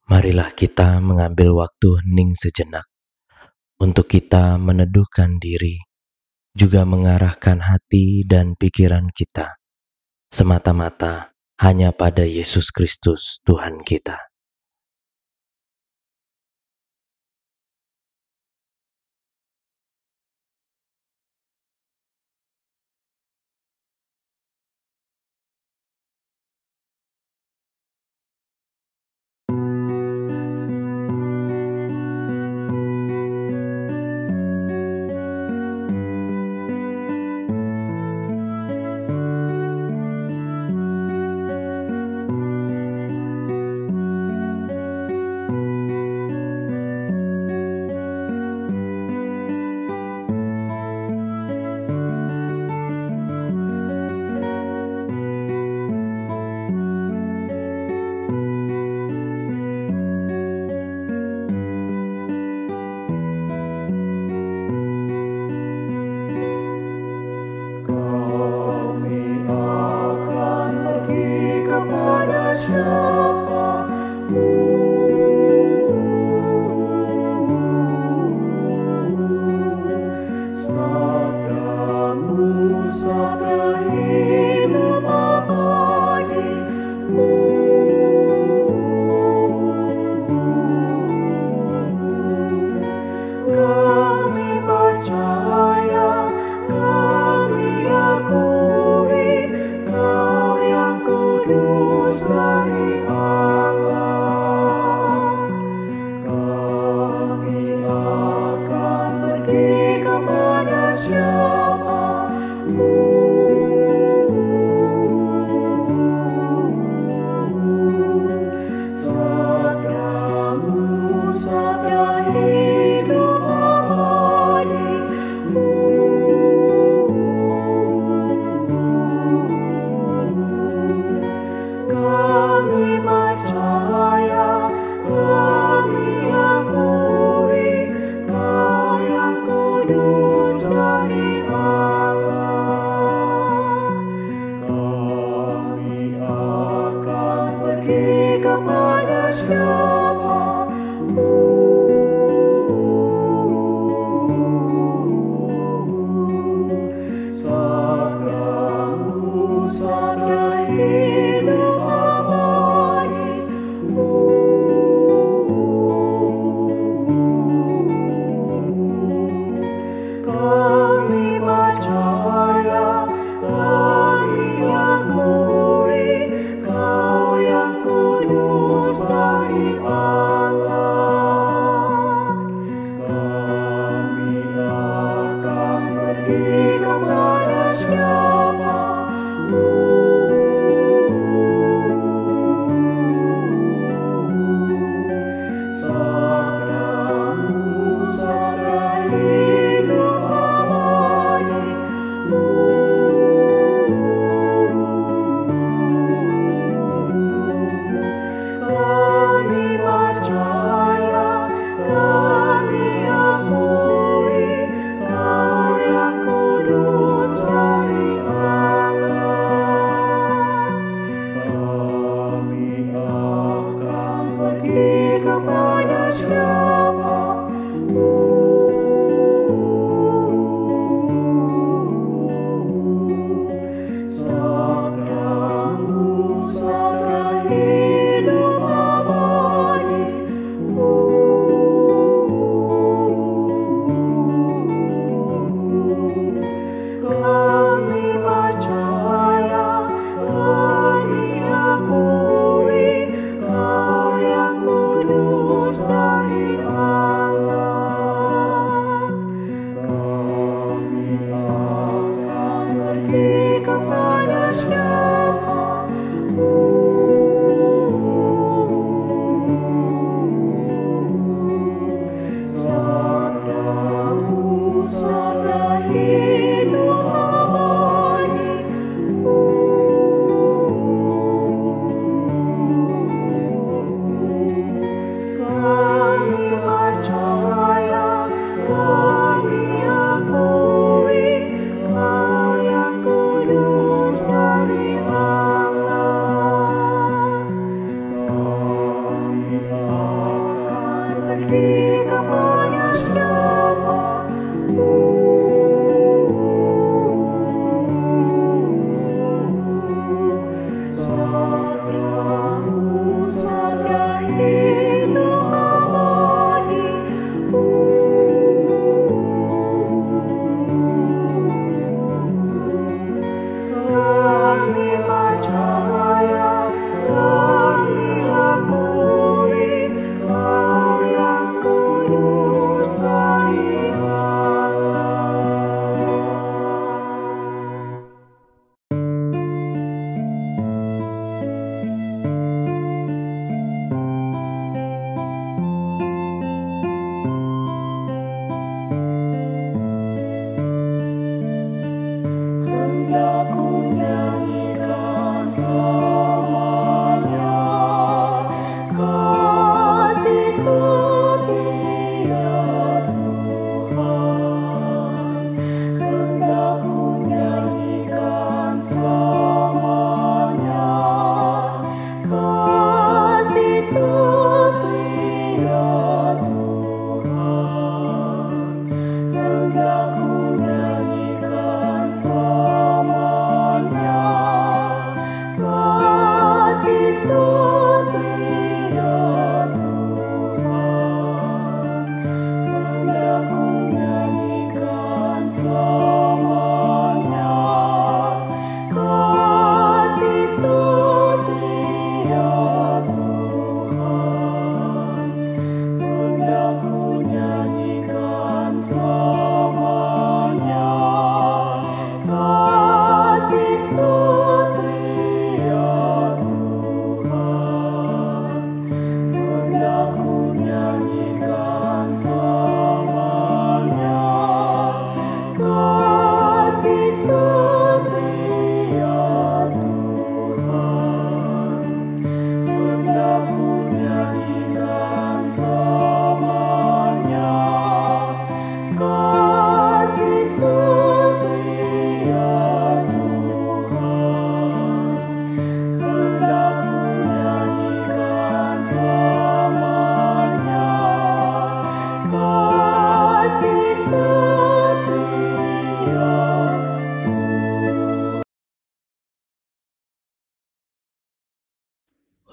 Marilah kita mengambil waktu hening sejenak untuk kita meneduhkan diri, juga mengarahkan hati dan pikiran kita semata-mata hanya pada Yesus Kristus Tuhan kita.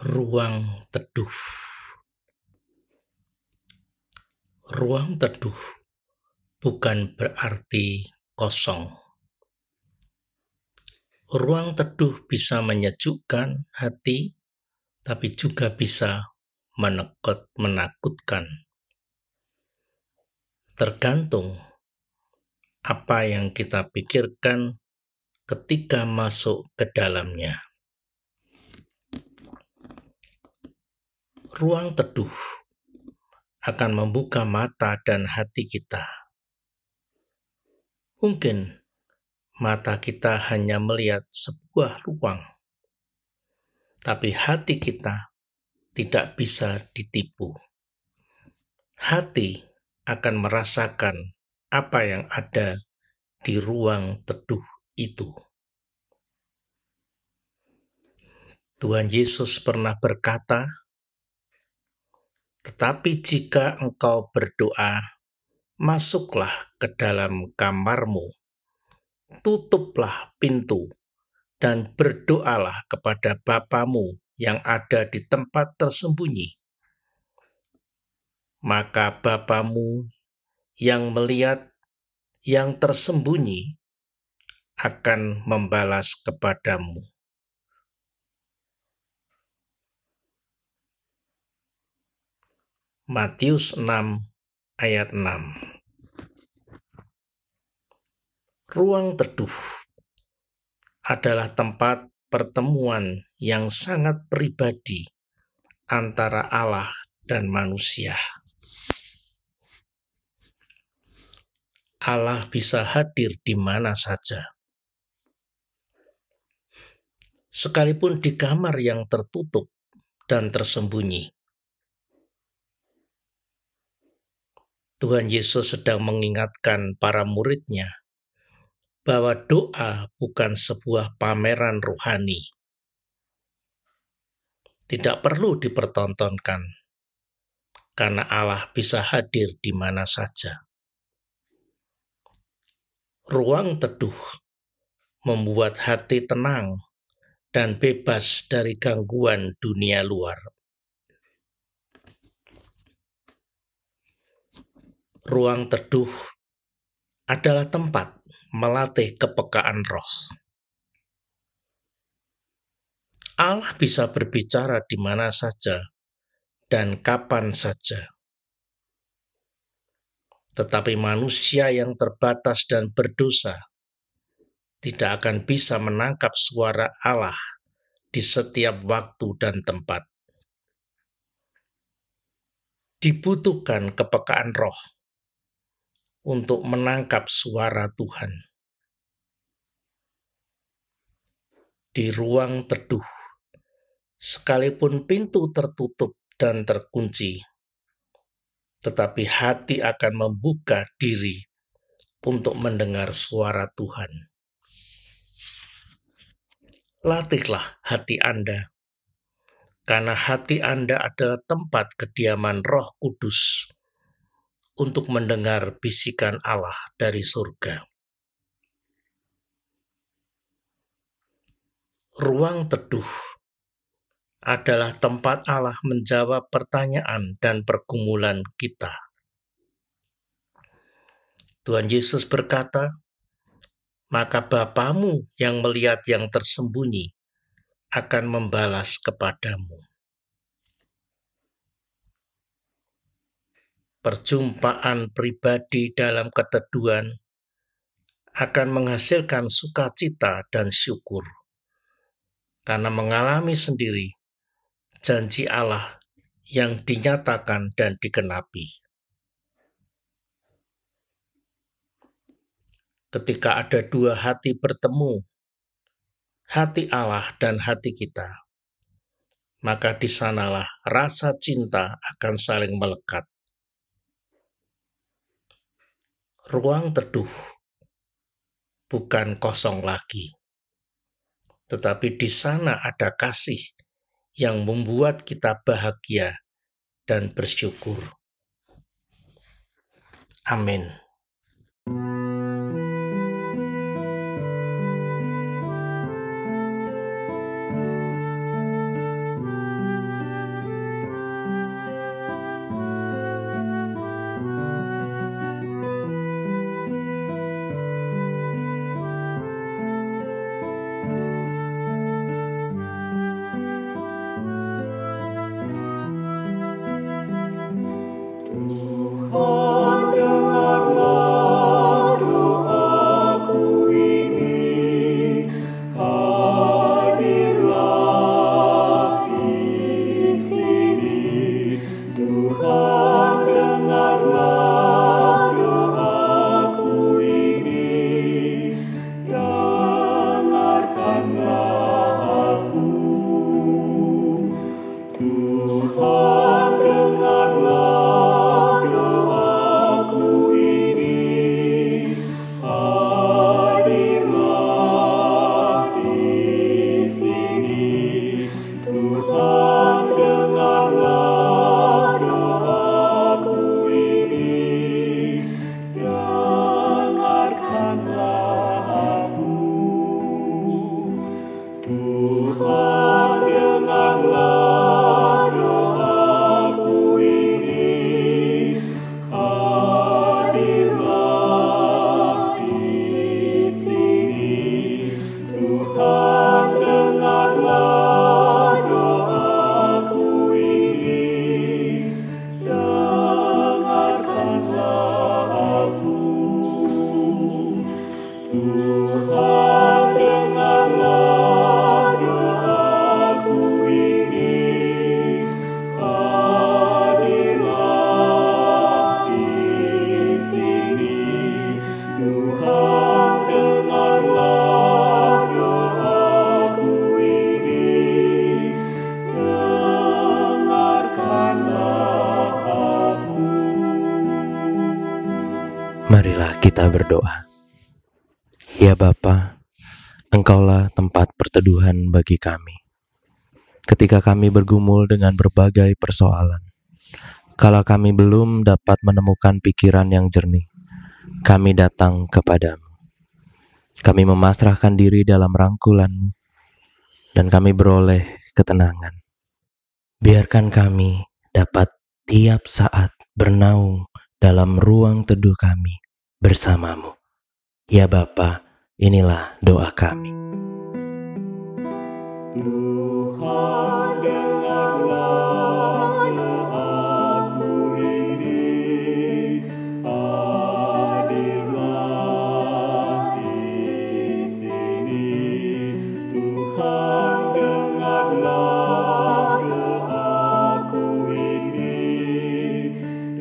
Ruang teduh. Ruang teduh bukan berarti kosong. Ruang teduh bisa menyejukkan hati, tapi juga bisa menakutkan. Tergantung apa yang kita pikirkan ketika masuk ke dalamnya. Ruang teduh akan membuka mata dan hati kita. Mungkin mata kita hanya melihat sebuah ruang, tapi hati kita tidak bisa ditipu. Hati akan merasakan apa yang ada di ruang teduh itu. Tuhan Yesus pernah berkata, "Tetapi jika engkau berdoa, masuklah ke dalam kamarmu, tutuplah pintu, dan berdoalah kepada Bapamu yang ada di tempat tersembunyi. Maka Bapamu yang melihat yang tersembunyi akan membalas kepadamu." Matius 6 ayat 6. Ruang teduh adalah tempat pertemuan yang sangat pribadi antara Allah dan manusia. Allah bisa hadir di mana saja. Sekalipun di kamar yang tertutup dan tersembunyi. Tuhan Yesus sedang mengingatkan para murid-Nya bahwa doa bukan sebuah pameran rohani. Tidak perlu dipertontonkan, karena Allah bisa hadir di mana saja. Ruang teduh membuat hati tenang dan bebas dari gangguan dunia luar. Ruang teduh adalah tempat melatih kepekaan roh. Allah bisa berbicara di mana saja dan kapan saja. Tetapi manusia yang terbatas dan berdosa tidak akan bisa menangkap suara Allah di setiap waktu dan tempat. Dibutuhkan kepekaan roh untuk menangkap suara Tuhan. di ruang teduh, sekalipun pintu tertutup dan terkunci, tetapi hati akan membuka diri untuk mendengar suara Tuhan. Latihlah hati Anda, karena hati Anda adalah tempat kediaman Roh Kudus untuk mendengar bisikan Allah dari surga. Ruang teduh adalah tempat Allah menjawab pertanyaan dan pergumulan kita. Tuhan Yesus berkata, "Maka Bapamu yang melihat yang tersembunyi akan membalas kepadamu." Perjumpaan pribadi dalam keteduhan akan menghasilkan sukacita dan syukur, karena mengalami sendiri janji Allah yang dinyatakan dan digenapi. Ketika ada dua hati bertemu, hati Allah dan hati kita, maka di sanalah rasa cinta akan saling melekat. Ruang teduh bukan kosong lagi, tetapi di sana ada kasih yang membuat kita bahagia dan bersyukur. Amin. Marilah kita berdoa. Ya Bapa, Engkaulah tempat perteduhan bagi kami. Ketika kami bergumul dengan berbagai persoalan, kala kami belum dapat menemukan pikiran yang jernih, kami datang kepadamu. Kami memasrahkan diri dalam rangkulan-Mu, dan kami beroleh ketenangan. Biarkan kami dapat tiap saat bernaung dalam ruang teduh kami bersama-Mu. Ya Bapa, inilah doa kami. Tuhan, dengarlah doaku ini, hadirlah di sini. Tuhan, dengarlah doaku ini,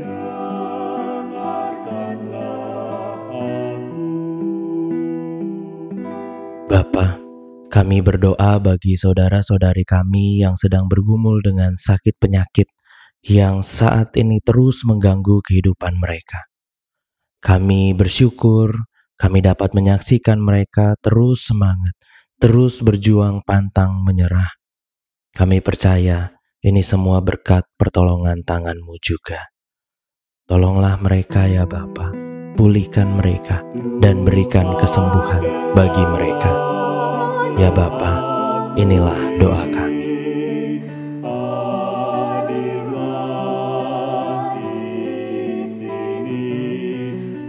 dengarkanlah aku. Bapa, Kami berdoa bagi saudara-saudari kami yang sedang bergumul dengan sakit penyakit yang saat ini terus mengganggu kehidupan mereka. Kami bersyukur kami dapat menyaksikan mereka terus semangat, terus berjuang pantang menyerah. Kami percaya ini semua berkat pertolongan tangan-Mu juga. Tolonglah mereka ya Bapa, pulihkan mereka dan berikan kesembuhan bagi mereka. Ya Bapa, inilah doa kami. Hadirlah di sini,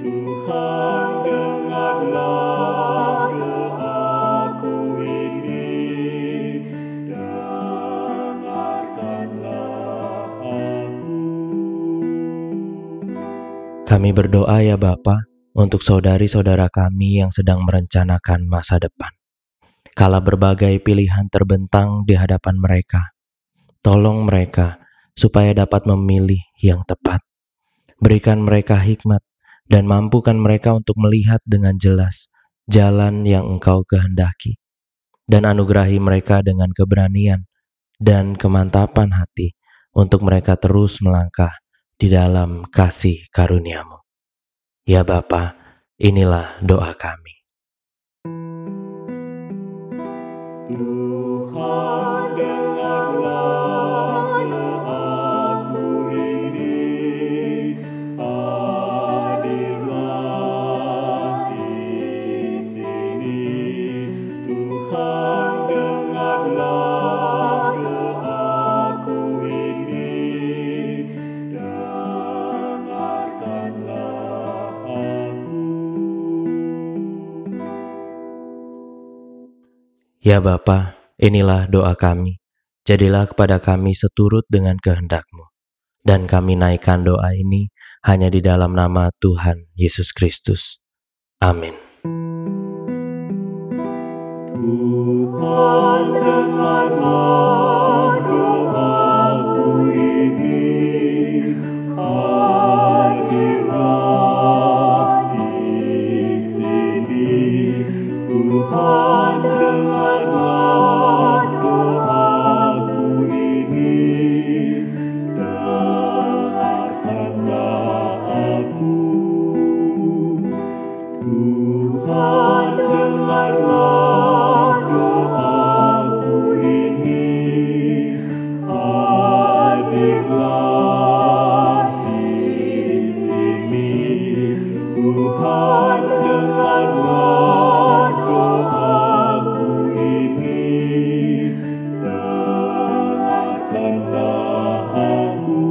Tuhan, dengarlah doaku ini, dengarkanlah aku. Kami berdoa ya Bapa untuk saudari-saudara kami yang sedang merencanakan masa depan. Kala berbagai pilihan terbentang di hadapan mereka, tolong mereka supaya dapat memilih yang tepat. Berikan mereka hikmat dan mampukan mereka untuk melihat dengan jelas jalan yang Engkau kehendaki. Dan anugerahi mereka dengan keberanian dan kemantapan hati untuk mereka terus melangkah di dalam kasih karunia-Mu. Ya Bapa, inilah doa kami. Tuhan, dengarlah doaku ini, hadirlah di sini. Tuhan, dengarlah doaku ini, dengarkanlah aku. Ya Bapa, inilah doa kami. Jadilah kepada kami seturut dengan kehendak-Mu. Dan kami naikkan doa ini hanya di dalam nama Tuhan Yesus Kristus. Amin. Tuhan, dengarlah doaku ini, hadirlah di sini. Tuhan, dengarlah doaku ini, dengarkanlah aku. Tuhan, dengarlah doaku ini, hadirlah di sini. Tuhan, dengarlah doaku ini, dengarkanlah aku.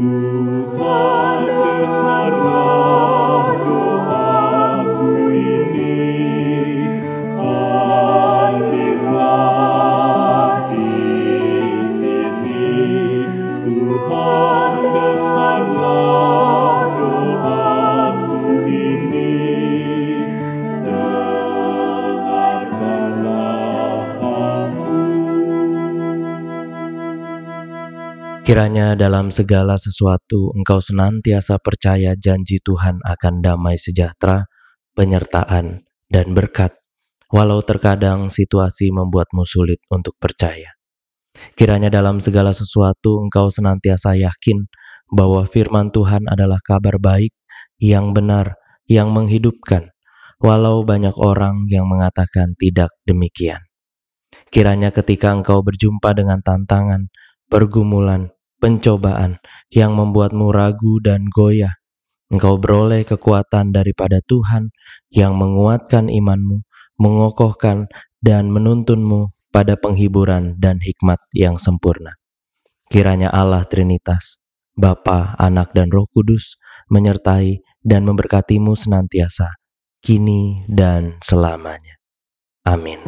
Tuhan, dengarlah doaku ini, hadirlah di sini. Tuhan, dengarlah doaku ini, dengarkanlah aku. Kiranya dalam segala sesuatu Engkau senantiasa percaya janji Tuhan akan damai sejahtera, penyertaan, dan berkat, walau terkadang situasi membuatmu sulit untuk percaya. Kiranya dalam segala sesuatu Engkau senantiasa yakin bahwa firman Tuhan adalah kabar baik, yang benar, yang menghidupkan, walau banyak orang yang mengatakan tidak demikian. Kiranya ketika Engkau berjumpa dengan tantangan, pergumulan, pencobaan yang membuatmu ragu dan goyah, Engkau beroleh kekuatan daripada Tuhan yang menguatkan imanmu, mengokohkan dan menuntunmu pada penghiburan dan hikmat yang sempurna. Kiranya Allah Trinitas, Bapa, Anak, dan Roh Kudus menyertai dan memberkatimu senantiasa, kini dan selamanya. Amin.